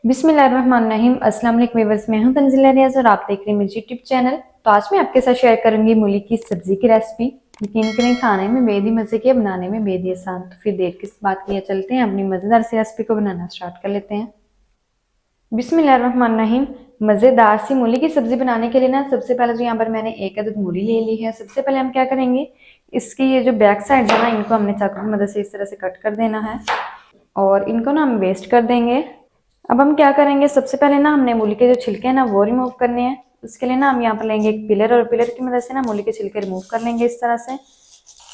बिस्मिल्लाहिर्रहमानिर्रहीम। अस्सलाम वालेकुम व्यूअर्स, मैं हूं तंजीला रियाज और आप देख रहे हैं मेरे यूट्यूब चैनल। तो आज मैं आपके साथ शेयर करूंगी मूली की सब्जी की रेसिपी। यकीन करें खाने में बेहद ही मजे की, बनाने में बेहद ही आसान। तो फिर देर किस बात की, चलते हैं अपनी मजेदार सी रेसिपी को बनाना स्टार्ट कर लेते हैं। बिस्मिल्लाहिर्रहमानिर्रहीम। मजेदार सी मूली की सब्जी बनाने के लिए ना सबसे पहले तो यहाँ पर मैंने एक अदद मूली ले ली है। सबसे पहले हम क्या करेंगे, इसकी ये जो बैक साइड है ना, इनको हमने चाकू की मदद से इस तरह से कट कर देना है और इनको ना हम वेस्ट कर देंगे। अब हम क्या करेंगे, सबसे पहले ना हमने मूली के जो छिलके हैं ना वो रिमूव करने हैं। उसके लिए ना हम यहाँ पर लेंगे एक पिलर और पिलर की मदद से ना मूली के छिलके रिमूव कर लेंगे इस तरह से।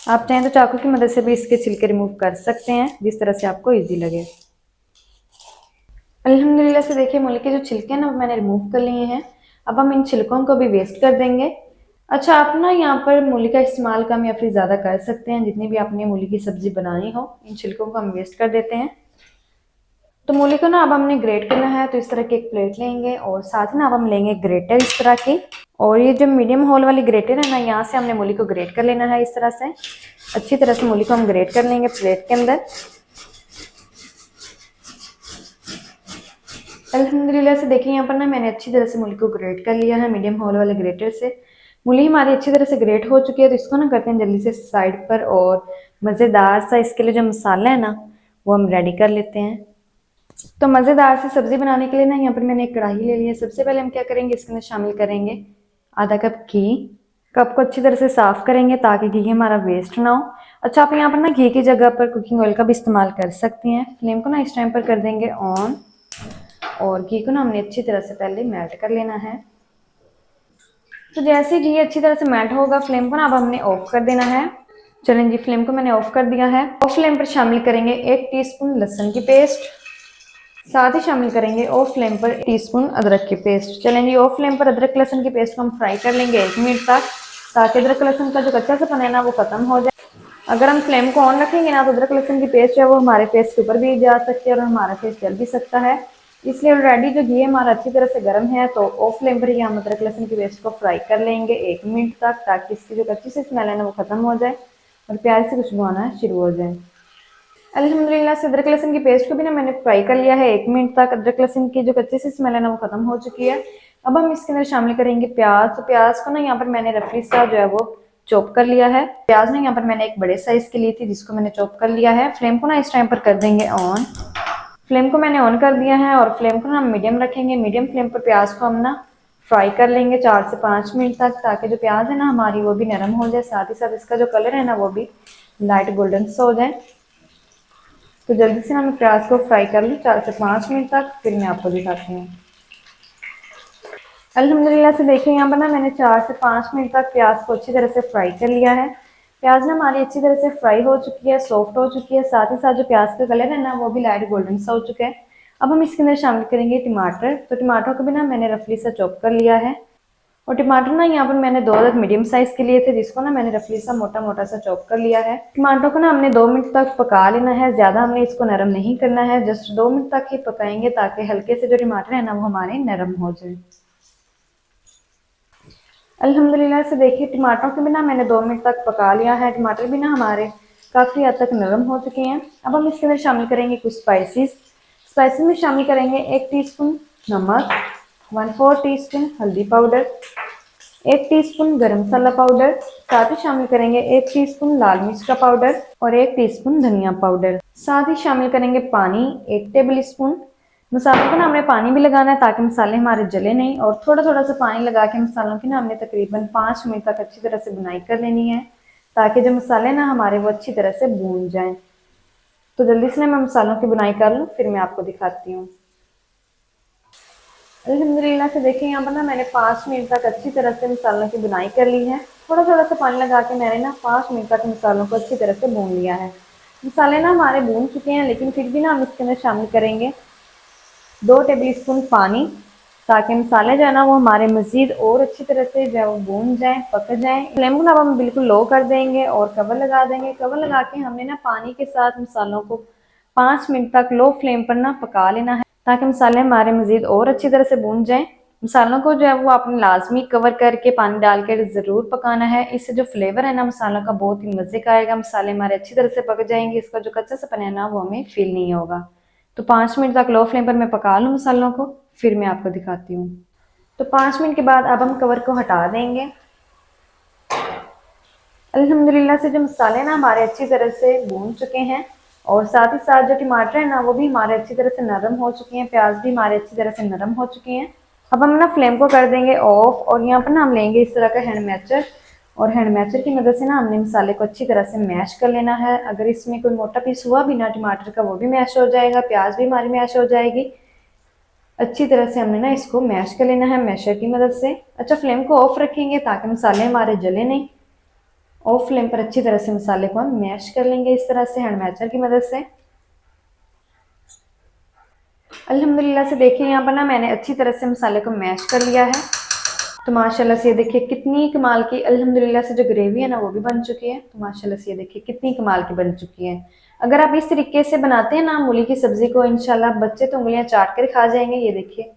आप चाहें तो चाकू की मदद से भी इसके छिलके रिमूव कर सकते हैं, जिस तरह से आपको इजी लगे। अल्हम्दुलिल्लाह से देखिए मूली के जो छिलके हैं ना वो मैंने रिमूव कर लिए हैं। अब हम इन छिलकों को भी वेस्ट कर देंगे। अच्छा, आप ना यहाँ पर मूली का इस्तेमाल कम या फिर ज़्यादा कर सकते हैं, जितनी भी आपने मूली की सब्जी बनानी हो। इन छिलकों को हम वेस्ट कर देते हैं। तो मूली को ना अब हमने ग्रेट करना है, तो इस तरह की एक प्लेट लेंगे और साथ ही ना अब हम लेंगे ग्रेटर इस तरह की। और ये जो मीडियम होल वाली ग्रेटर है ना, यहाँ से हमने मूली को ग्रेट कर लेना है इस तरह से। अच्छी तरह से मूली को हम ग्रेट कर लेंगे प्लेट के अंदर। अल्हम्दुलिल्लाह से देखिए यहाँ पर ना मैंने अच्छी तरह से मूली को ग्रेट कर लिया है मीडियम होल वाले ग्रेटर से। मूली हमारी अच्छी तरह से ग्रेट हो चुकी है, तो इसको ना करते हैं जल्दी से साइड पर। और मज़ेदार सा इसके लिए जो मसाला है ना वो हम रेडी कर लेते हैं। तो मज़ेदार से सब्जी बनाने के लिए ना यहाँ पर मैंने एक कढ़ाई ले ली है। सबसे पहले हम क्या करेंगे, इसके अंदर शामिल करेंगे आधा कप घी। कप को अच्छी तरह से साफ करेंगे ताकि घी हमारा वेस्ट ना हो। अच्छा, आप यहाँ पर ना घी की जगह पर कुकिंग ऑयल का भी इस्तेमाल कर सकते हैं। फ्लेम को ना इस टाइम पर कर देंगे ऑन और घी को ना हमने अच्छी तरह से पहले मेल्ट कर लेना है। तो जैसे घी अच्छी तरह से मेल्ट होगा, फ्लेम को ना अब हमने ऑफ कर देना है। चलें जी, फ्लेम को मैंने ऑफ कर दिया है। ऑफ फ्लेम पर शामिल करेंगे 1 टीस्पून लहसुन की पेस्ट। साथ ही शामिल करेंगे ऑफ फ्लेम पर टीस्पून अदरक की पेस्ट। चलें जी, ऑफ फ्लेम पर अदरक लहसुन की पेस्ट को हम फ्राई कर लेंगे 1 मिनट तक, ताकि अदरक लहसुन का जो कच्चा सा है ना वो खत्म हो जाए। अगर हम फ्लेम को ऑन रखेंगे ना तो अदरक लहसुन की पेस्ट है वो हमारे फेस के ऊपर भी जा सकती है और हमारा फेस जल भी सकता है। इसलिए ऑलरेडी जो घी हमारा अच्छी तरह से गर्म है, तो ऑफ फ्लेम पर ही हम अदरक लहसुन की पेस्ट को फ्राई कर लेंगे 1 मिनट तक, ताकि इसकी जो कच्ची सी स्मेल है ना वो खत्म हो जाए और प्याज से खुशबू आना शुरू हो जाए। अल्हम्दुलिल्लाह से अदरक लहसुन की पेस्ट को भी ना मैंने फ्राई कर लिया है 1 मिनट तक। अदरक लहसुन की जो कच्ची सी स्मेल है ना वो खत्म हो चुकी है। अब हम इसके अंदर शामिल करेंगे प्याज। तो प्याज को ना यहाँ पर मैंने रफली सा जो है वो चॉप कर लिया है। प्याज ना यहाँ पर मैंने एक बड़े साइज की ली थी, जिसको मैंने चॉप कर लिया है। फ्लेम को ना इस टाइम पर कर देंगे ऑन। फ्लेम को मैंने ऑन कर दिया है और फ्लेम को ना हम मीडियम रखेंगे। मीडियम फ्लेम पर प्याज को हम ना फ्राई कर लेंगे 4 से 5 मिनट तक, ताकि जो प्याज है ना हमारी वो भी नरम हो जाए, साथ ही साथ इसका जो कलर है ना वो भी लाइट गोल्डन सा हो जाए। तो जल्दी से हम प्याज को फ्राई कर लूँ 4 से 5 मिनट तक, फिर मैं आपको दिखाती हूँ। अल्हम्दुलिल्लाह से देखिए यहाँ पर ना मैंने 4 से 5 मिनट तक प्याज को अच्छी तरह से फ्राई कर लिया है। प्याज ना हमारी अच्छी तरह से फ्राई हो चुकी है, सॉफ्ट हो चुकी है। साथ ही साथ जो प्याज का कलर है ना वो भी लाइट गोल्डन सा हो चुका है। अब हम इसके अंदर शामिल करेंगे टमाटर। तो टमाटर को भी ना मैंने रफली सा चॉप कर लिया है। और टमाटर ना यहाँ पर मैंने 2 अदद मीडियम साइज के लिए थे, जिसको ना मैंने रफली सा मोटा मोटा सा चॉप कर लिया है। टमाटर को ना हमने 2 मिनट तक पका लेना है, ज्यादा हमने इसको नरम नहीं करना है, जस्ट 2 मिनट तक ही पकाएंगे, ताकि हल्के से जो टमाटर है ना वो हमारे नरम हो जाए। अल्हम्दुलिल्लाह से देखिए टमाटरों को भी ना मैंने 2 मिनट तक पका लिया है। टमाटर भी ना हमारे काफ़ी हद तक नरम हो चुके हैं। अब हम इसके अंदर शामिल करेंगे कुछ स्पाइसेस। स्पाइसेस में शामिल करेंगे 1 टीस्पून नमक, 1/4 टीस्पून हल्दी पाउडर, 1 टीस्पून गरम मसाला पाउडर। साथ ही शामिल करेंगे 1 टीस्पून लाल मिर्च का पाउडर और 1 टीस्पून धनिया पाउडर। साथ ही शामिल करेंगे पानी 1 टेबल स्पून। मसालों को ना हमने पानी भी लगाना है, ताकि मसाले हमारे जले नहीं। और थोड़ा थोड़ा सा पानी लगा के मसालों की ना हमने तकरीबन 5 मिनट तक अच्छी तरह से बुनाई कर लेनी है, ताकि जो मसाले ना हमारे वो अच्छी तरह से भून जाएं। तो जल्दी से मैं मसालों की बुनाई कर लूँ, फिर मैं आपको दिखाती हूँ। अल्हम्दुलिल्लाह से देखिए यहाँ पर ना मैंने 5 मिनट तक अच्छी तरह से मसालों की बुनाई कर ली है। थोड़ा थोड़ा सा पानी लगा के मैंने ना 5 मिनट तक मसालों को अच्छी तरह से भून लिया है। मसाले ना हमारे भून चुके हैं, लेकिन फिर भी ना हम इसके अंदर शामिल करेंगे 2 टेबल स्पून पानी, ताकि मसाले जो है ना वो हमारे मज़ीद और अच्छी तरह से जो है वो भून जाए, पक जाए। फ्लेम को ना हम बिल्कुल लो कर देंगे और कवर लगा देंगे। कवर लगा के हमने ना पानी के साथ मसालों को 5 मिनट तक लो फ्लेम पर ना पका लेना है, ताकि मसाले हमारे मज़ीद और अच्छी तरह से भून जाएं। मसालों को जो है वो आपने लाजमी कवर करके पानी डाल कर ज़रूर पकाना है। इससे जो फ्लेवर है ना मसालों का बहुत ही मज़े का आएगा। मसाले हमारे अच्छी तरह से पक जाएंगे, इसका जो कच्चा सा पन है ना वो हमें फील नहीं होगा। तो 5 मिनट तक लो फ्लेम पर मैं पका लूँ मसालों को, फिर मैं आपको दिखाती हूँ। तो 5 मिनट के बाद अब हम कवर को हटा देंगे। अल्हम्दुलिल्लाह से जो मसाले ना हमारे अच्छी तरह से भून चुके हैं और साथ ही साथ जो टमाटर है ना वो भी हमारे अच्छी तरह से नरम हो चुके हैं, प्याज भी हमारे अच्छी तरह से नरम हो चुके हैं। अब हम ना फ्लेम को कर देंगे ऑफ और यहाँ पर ना हम लेंगे इस तरह का हैंड मैचर और हैंड मैचर की मदद से ना हमने मसाले को अच्छी तरह से मैश कर लेना है। अगर इसमें कोई मोटा पीस हुआ भी ना टमाटर का वो भी मैश हो जाएगा, प्याज भी हमारी मैश हो जाएगी। अच्छी तरह से हमने ना इसको मैश कर लेना है मैशर की मदद से। अच्छा, फ्लेम को ऑफ रखेंगे ताकि मसाले हमारे जले नहीं। ऑफ फ्लेम पर अच्छी तरह से मसाले को हम मैश कर लेंगे इस तरह से हैंड मैचर की मदद से। अल्हम्दुलिल्लाह से देखिए यहाँ पर ना मैंने अच्छी तरह से मसाले को मैश कर लिया है। तो माशाल्लाह से ये देखिए कितनी कमाल की अल्हम्दुलिल्लाह से जो ग्रेवी है ना वो भी बन चुकी है। तो माशाल्लाह से ये देखिए कितनी कमाल की बन चुकी है। अगर आप इस तरीके से बनाते हैं ना मूली की सब्जी को, इंशाल्लाह बच्चे तो उंगलियां चाट कर खा जाएंगे। ये देखिए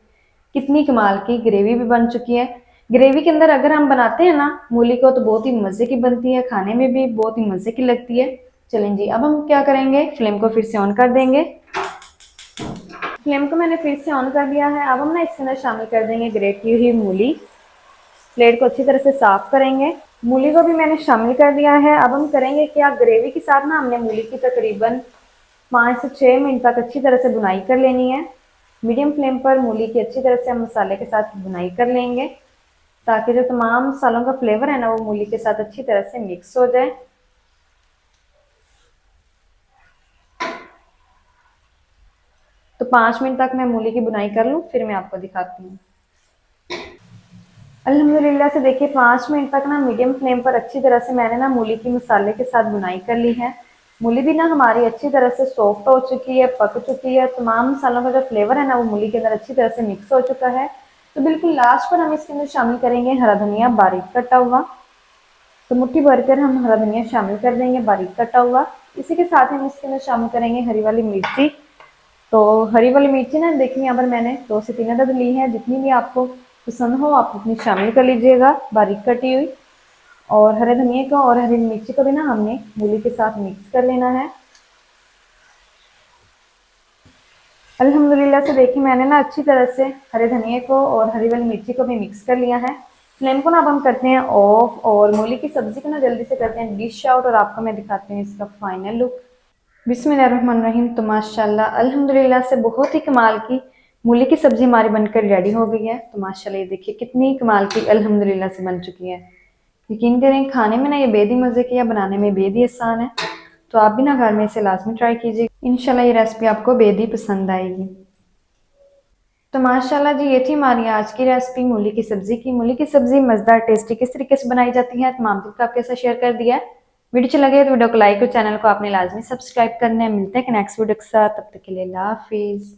कितनी कमाल की ग्रेवी भी बन चुकी है। ग्रेवी के अंदर अगर हम बनाते हैं ना मूली को तो बहुत ही मजे की बनती है, खाने में भी बहुत ही मजे की लगती है। चलें जी, अब हम क्या करेंगे, फ्लेम को फिर से ऑन कर देंगे। फ्लेम को मैंने फिर से ऑन कर दिया है। अब हम ना इसके अंदर शामिल कर देंगे ग्रेट की हुई मूली। प्लेट को अच्छी तरह से साफ करेंगे। मूली को भी मैंने शामिल कर दिया है। अब हम करेंगे क्या, ग्रेवी के साथ ना हमने मूली की तकरीबन 5 से 6 मिनट तक अच्छी तरह से बुनाई कर लेनी है। मीडियम फ्लेम पर मूली की अच्छी तरह से हम मसाले के साथ बुनाई कर लेंगे ताकि जो तमाम मसालों का फ्लेवर है ना वो मूली के साथ अच्छी तरह से मिक्स हो जाए। तो 5 मिनट तक मैं मूली की बुनाई कर लूँ, फिर मैं आपको दिखाती हूँ। अल्हम्दुलिल्लाह से देखिए 5 मिनट तक ना मीडियम फ्लेम पर अच्छी तरह से मैंने ना मूली की मसाले के साथ बुनाई कर ली है। मूली भी ना हमारी अच्छी तरह से सॉफ्ट हो चुकी है, पक चुकी है। तमाम मसालों का जो फ्लेवर है ना वो मूली के अंदर अच्छी तरह से मिक्स हो चुका है। तो बिल्कुल लास्ट पर हम इसके अंदर शामिल करेंगे हरा धनिया बारीक कटा हुआ। तो मुट्ठी भरकर हम हरा धनिया शामिल कर देंगे बारीक कटा हुआ। इसी के साथ हम इसके अंदर शामिल करेंगे हरी वाली मिर्ची। तो हरी वाली मिर्ची ना देखिए यहाँ पर मैंने 2 से 3 अदद ली है। जितनी भी आपको पसंद हो आप उतनी शामिल कर लीजिएगा बारीक कटी हुई। और हरे धनिए को और हरी मिर्ची को भी ना हमने मूली के साथ मिक्स कर लेना है। अल्हम्दुलिल्लाह से देखिए मैंने ना अच्छी तरह से हरे धनिए को और हरी वाली मिर्ची को भी मिक्स कर लिया है। फ्लेम को ना अब हम करते हैं ऑफ और मूली की सब्जी को ना जल्दी से करते हैं डिश आउट और आपको मैं दिखाती हूँ इसका फाइनल लुक। बिस्मिल्लाहिर्रहमानिर्रहीम। तो माशाल्लाह अल्हम्दुलिल्लाह से बहुत ही कमाल की मूली की सब्जी हमारी बनकर रेडी हो गई है। तो माशाल्लाह ये देखिए कितनी कमाल की अल्हम्दुलिल्लाह से बन चुकी है। यकीन करें खाने में ना ये बेहद ही मज़े की है, बनाने में बेहद ही आसान है। तो आप भी ना घर में इसे लाजमी ट्राई कीजिए, इंशाल्लाह ये रेसिपी आपको बेहद ही पसंद आएगी। तो माशाल्लाह जी ये थी हमारी आज की रेसिपी मूली की सब्जी की। मूली की सब्जी मज़ेदार टेस्टी किस तरीके से बनाई जाती है तमाम टिप्स आपके साथ शेयर कर दिया है। वीडियो अच्छा लगे तो वीडियो को लाइक और चैनल को आपने लाजमी सब्सक्राइब करना है। मिलते हैं नेक्स्ट वीडियो के साथ, तब तक के लिए अल्लाह हाफिज़।